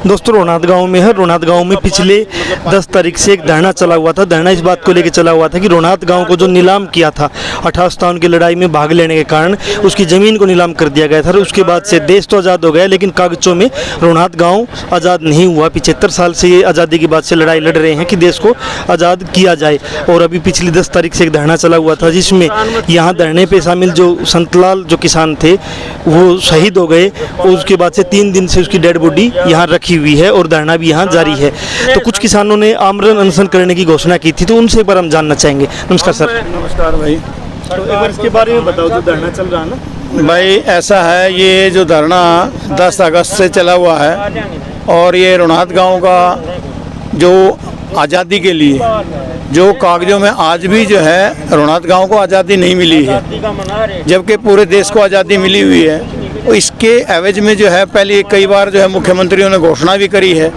दोस्तों रोनात गांव में है। रोनात गांव में पिछले 10 तारीख से एक धरना चला हुआ था। धरना इस बात को लेकर चला हुआ था कि रोनात गांव को जो नीलाम किया था 58 की लड़ाई में भाग लेने के कारण उसकी ज़मीन को नीलाम कर दिया गया था। उसके बाद से देश तो आज़ाद हो गया, लेकिन कागजों में रोनात गांव आज़ाद नहीं हुआ। 75 साल से ये आज़ादी के बाद से लड़ाई लड़ रहे हैं कि देश को आज़ाद किया जाए। और अभी पिछली 10 तारीख से एक धरना चला हुआ था, जिसमें यहाँ धरने पर शामिल जो संतलाल जो किसान थे वो शहीद हो गए। उसके बाद से 3 दिन से उसकी डेड बॉडी यहाँ रखी हुई है और धरना भी यहाँ जारी है। तो कुछ किसानों ने आमरण अनशन करने की घोषणा की थी, तो उनसे एक बार हम जानना चाहेंगे। नमस्कार सर। नमस्कार भाई। तो एक बार इसके बारे में बताओ, जो धरना चल रहा है ना। भाई ऐसा है, ये जो धरना 10 अगस्त से चला हुआ है और ये रोनात गांव का जो आज़ादी के लिए जो कागजों में आज भी जो है रोनात गांव को आज़ादी नहीं मिली है, जबकि पूरे देश को आज़ादी मिली हुई है। तो इसके एवज में जो है पहले कई बार जो है मुख्यमंत्रियों ने घोषणा भी करी है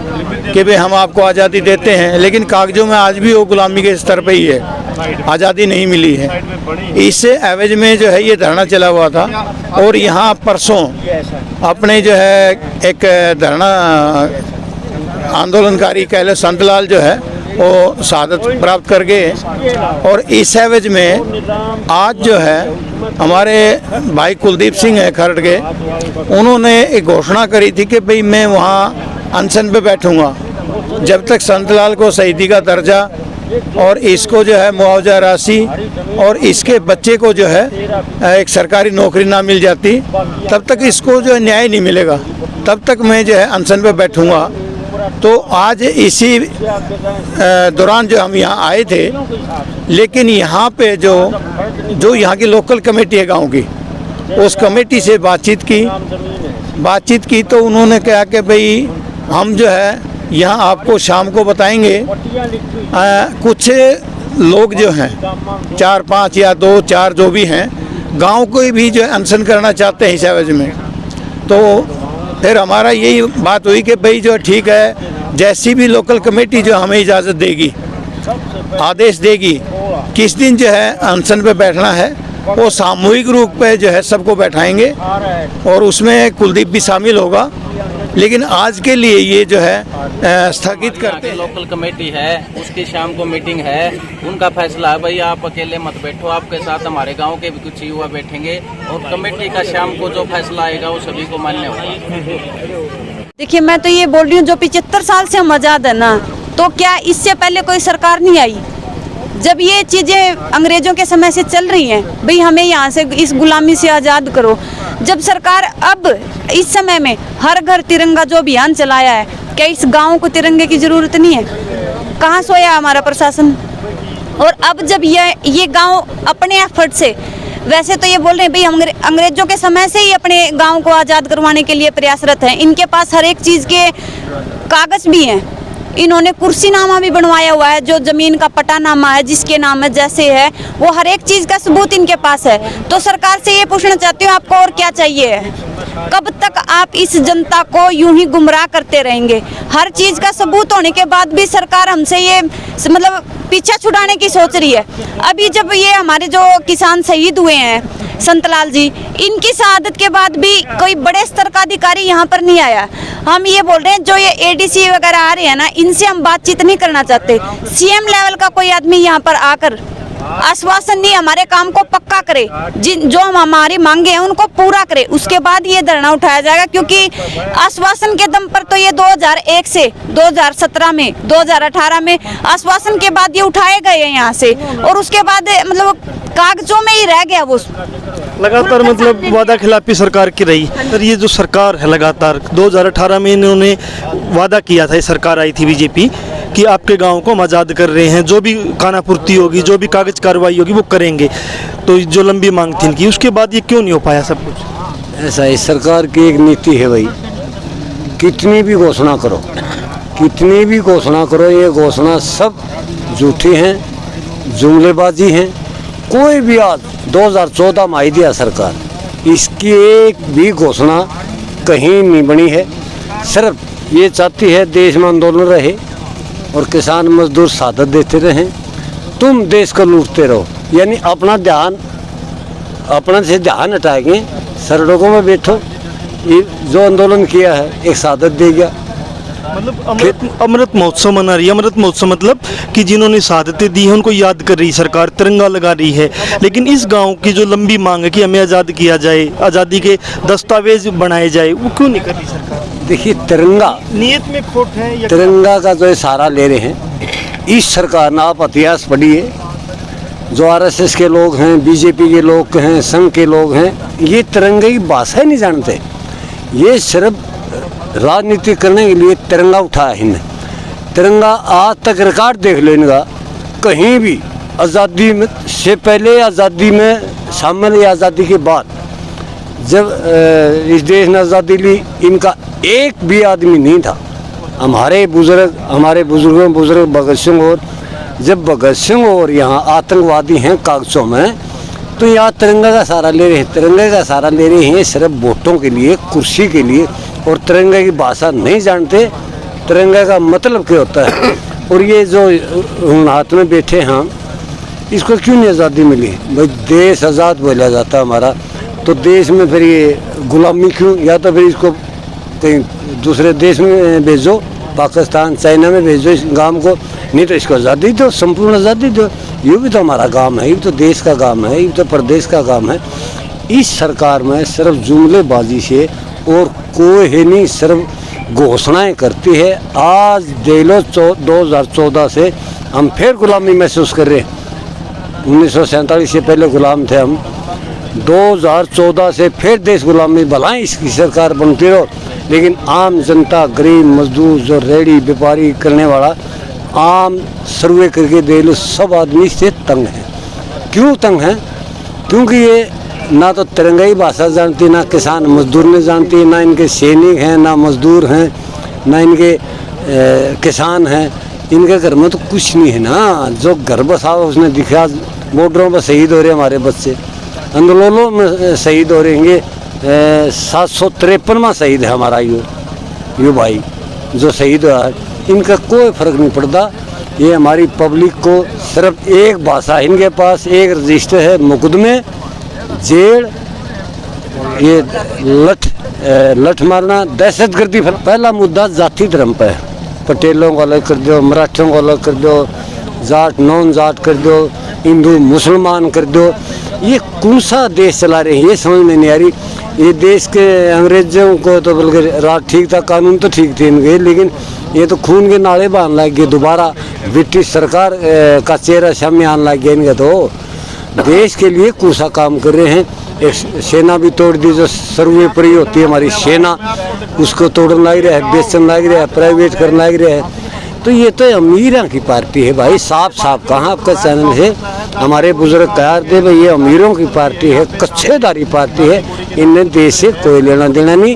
कि भाई हम आपको आज़ादी देते हैं, लेकिन कागजों में आज भी वो गुलामी के स्तर पे ही है, आज़ादी नहीं मिली है। इस एवज में जो है ये धरना चला हुआ था। और यहाँ परसों अपने जो है एक धरना आंदोलनकारी कह लो संतलाल जो है वो शहादत प्राप्त कर गए। और इस एवज में आज जो है हमारे भाई कुलदीप सिंह है खरड़ के, उन्होंने एक घोषणा करी थी कि भाई मैं वहाँ अनशन पे बैठूंगा जब तक संतलाल को शहीदी का दर्जा और इसको जो है मुआवजा राशि और इसके बच्चे को जो है एक सरकारी नौकरी ना मिल जाती, तब तक इसको जो है न्याय नहीं मिलेगा, तब तक मैं जो है अनशन पे बैठूंगा। तो आज इसी दौरान जो हम यहाँ आए थे, लेकिन यहाँ पे जो यहाँ की लोकल कमेटी है गांव की, उस कमेटी से बातचीत की तो उन्होंने कहा कि भाई हम जो है यहाँ आपको शाम को बताएंगे। कुछ लोग जो हैं 4-5 या 2-4 जो भी हैं गांव को भी जो है अनशन करना चाहते हैं इस एवज में। तो फिर हमारा यही बात हुई कि भाई जो ठीक है, जैसी भी लोकल कमेटी जो हमें इजाज़त देगी, आदेश देगी किस दिन जो है अनशन पे बैठना है, वो सामूहिक रूप पे जो है सबको बैठाएंगे और उसमें कुलदीप भी शामिल होगा। लेकिन आज के लिए ये जो है स्थगित करते हैं। लोकल कमेटी है, उसकी शाम को मीटिंग है, उनका फैसला है। भाई आप अकेले मत बैठो, आपके साथ हमारे गांव के भी कुछ युवा बैठेंगे और कमेटी का शाम को जो फैसला आएगा वो सभी को मान्य होगा। देखिए, मैं तो ये बोल रही हूँ, जो 75 साल से हम आज़ाद है ना, तो क्या इससे पहले कोई सरकार नहीं आई? जब ये चीज़ें अंग्रेजों के समय से चल रही हैं, भाई हमें यहाँ से इस गुलामी से आज़ाद करो। जब सरकार अब इस समय में हर घर तिरंगा जो अभियान चलाया है, क्या इस गांव को तिरंगे की ज़रूरत नहीं है? कहाँ सोया हमारा प्रशासन? और अब जब ये गांव अपने एफर्ट से, वैसे तो ये बोल रहे हैं भाई हम अंग्रेजों के समय से ही अपने गांव को आज़ाद करवाने के लिए प्रयासरत हैं, इनके पास हर एक चीज़ के कागज़ भी हैं, इन्होंने कुर्सीनामा भी बनवाया हुआ है, जो ज़मीन का पट्टानामा है जिसके नाम है जैसे है, वो हर एक चीज़ का सबूत इनके पास है। तो सरकार से ये पूछना चाहती हूँ, आपको और क्या चाहिए? कब तक आप इस जनता को यूं ही गुमराह करते रहेंगे? हर चीज़ का सबूत होने के बाद भी सरकार हमसे ये मतलब पीछा छुड़ाने की सोच रही है। अभी जब ये हमारे जो किसान शहीद हुए हैं संतलाल जी, इनकी शहादत के बाद भी कोई बड़े स्तर का अधिकारी यहाँ पर नहीं आया। हम ये बोल रहे हैं, जो ये एडीसी वगैरह आ रहे हैं ना, इनसे हम बातचीत नहीं करना चाहते। सीएम लेवल का कोई आदमी यहाँ पर आकर आश्वासन नहीं, हमारे काम को पक्का करे, जो हम हमारी मांगे हैं उनको पूरा करे, उसके बाद ये धरना उठाया जाएगा। क्योंकि आश्वासन के दम पर तो ये 2001 से 2017 में 2018 में आश्वासन के बाद ये उठाए गए हैं यहाँ से, और उसके बाद मतलब कागजों में ही रह गया वो। लगातार मतलब वादा खिलाफी सरकार की रही। सर, ये जो सरकार है लगातार 2018 में इन्होंने वादा किया था, ये सरकार आई थी बीजेपी, कि आपके गांव को हम आज़ाद कर रहे हैं, जो भी खानापूर्ति होगी, जो भी कागज कार्रवाई होगी वो करेंगे। तो जो लंबी मांग थी इनकी, उसके बाद ये क्यों नहीं हो पाया सब कुछ? ऐसा इस सरकार की एक नीति है भाई, कितनी भी घोषणा करो, कितनी भी घोषणा करो, ये घोषणा सब झूठी हैं, जुमलेबाजी हैं। कोई भी आज 2014 में आई दिया सरकार, इसकी एक भी घोषणा कहीं नहीं बनी है। सिर्फ ये चाहती है देश में आंदोलन रहे और किसान मजदूर शहादत देते रहें, तुम देश को लूटते रहो। यानी अपना से ध्यान हटाएंगे, सड़कों में बैठो, ये जो आंदोलन किया है एक शहादत दे गया, मतलब अमृत महोत्सव मना रही है। अमृत महोत्सव मतलब कि जिन्होंने शहादतें दी हैं उनको याद कर रही सरकार, तिरंगा लगा रही है। लेकिन इस गांव की जो लंबी मांग है कि हमें आज़ाद किया जाए, आज़ादी के दस्तावेज बनाए जाए, वो क्यों नहीं कर रही सरकार? देखिए, तिरंगा नीयत में खोट है या तिरंगा का जो सहारा ले रहे हैं इस सरकार ने, आप इतिहास पढ़िए, जो आरएसएस के लोग हैं, बीजेपी के लोग हैं, संघ के लोग हैं, ये तिरंगे की भाषा ही नहीं जानते। ये सिर्फ राजनीति करने के लिए तिरंगा उठाया इन्हें। तिरंगा आज तक रिकॉर्ड देख लो इनका, कहीं भी आज़ादी में से पहले, आज़ादी में शामिल या आज़ादी के बाद, जब इस देश ने आज़ादी ली, इनका एक भी आदमी नहीं था। हमारे बुजुर्ग भगत सिंह, और जब भगत सिंह और यहाँ आतंकवादी हैं कागजों में, तो यहाँ तिरंगा का सहारा ले रहे हैं। तिरंगे का सहारा ले रहे हैं सिर्फ वोटों के लिए, कुर्सी के लिए, और तिरंगे की भाषा नहीं जानते, तिरंगे का मतलब क्या होता है। और ये जो हाथ में बैठे हैं, इसको क्यों नहीं आज़ादी मिली? भाई देश आज़ाद बोला जाता हमारा, तो देश में फिर ये गुलामी क्यों? या तो फिर इसको कहीं दूसरे देश में भेजो, पाकिस्तान, चाइना में भेजो इस गांव को, नहीं तो इसको आज़ादी दो, संपूर्ण आज़ादी दो। ये भी तो हमारा काम है, ये भी तो देश का काम है, ये भी तो प्रदेश का काम है। इस सरकार में सिर्फ जुमलेबाजी से और कोई है नहीं, सिर्फ घोषणाएं करती है। आज देख लो 2014 से हम फिर गुलामी महसूस कर रहे हैं। 1947 से पहले गुलाम थे हम, 2014 से फिर देश गुलामी, भला इसकी सरकार बनती रहो, लेकिन आम जनता, गरीब मजदूर, जो रेडी व्यापारी करने वाला, आम सर्वे करके देख लो, सब आदमी से तंग हैं। क्यों तंग हैं? क्योंकि ये ना तो तिरंगा की भाषा जानती, ना किसान मजदूर ने जानती, ना इनके सैनिक हैं, ना मजदूर हैं, ना इनके किसान हैं। इनके घर में तो कुछ नहीं है ना। जो घर बसा उसने दिखा, बॉर्डरों पर शहीद हो रहे हमारे बच्चे, आंदोलनों में शहीद हो रहेंगे। 753वां शहीद है हमारा यो भाई जो शहीद हुआ है। इनका कोई फर्क नहीं पड़ता। ये हमारी पब्लिक को सिर्फ एक भाषा, इनके पास एक रजिस्टर है, मुकदमे, जेल, ये लठ मारना, दहशतगर्दी। पहला मुद्दा जाति धर्म पर है। पटेलों को अलग कर दो, मराठियों को अलग कर दो, जाट नॉन जाट कर दो, हिंदू मुसलमान कर दो। ये कौन सा देश चला रहे हैं, ये समझ में नहीं आ रही। ये देश के अंग्रेजों को तो बल्कि राज ठीक था, कानून तो ठीक थे इनके, लेकिन ये तो खून के नाले बहाने लग गए। दोबारा ब्रिटिश सरकार का चेहरा सामने आने लग गया इनका। तो देश के लिए कौन सा काम कर रहे हैं। एक सेना भी तोड़ दी, जो सर्वोपरि होती है हमारी सेना, उसको तोड़ने लग रहा है, बेचने लग रहा है, प्राइवेट करने लग रहा है। तो ये तो अमीरों की पार्टी है भाई। साफ कहाँ आपका चैनल है, हमारे बुजुर्ग कह दे भाई ये अमीरों की पार्टी है, कच्चेदारी पार्टी है। इनने देश से कोई लेना देना नहीं।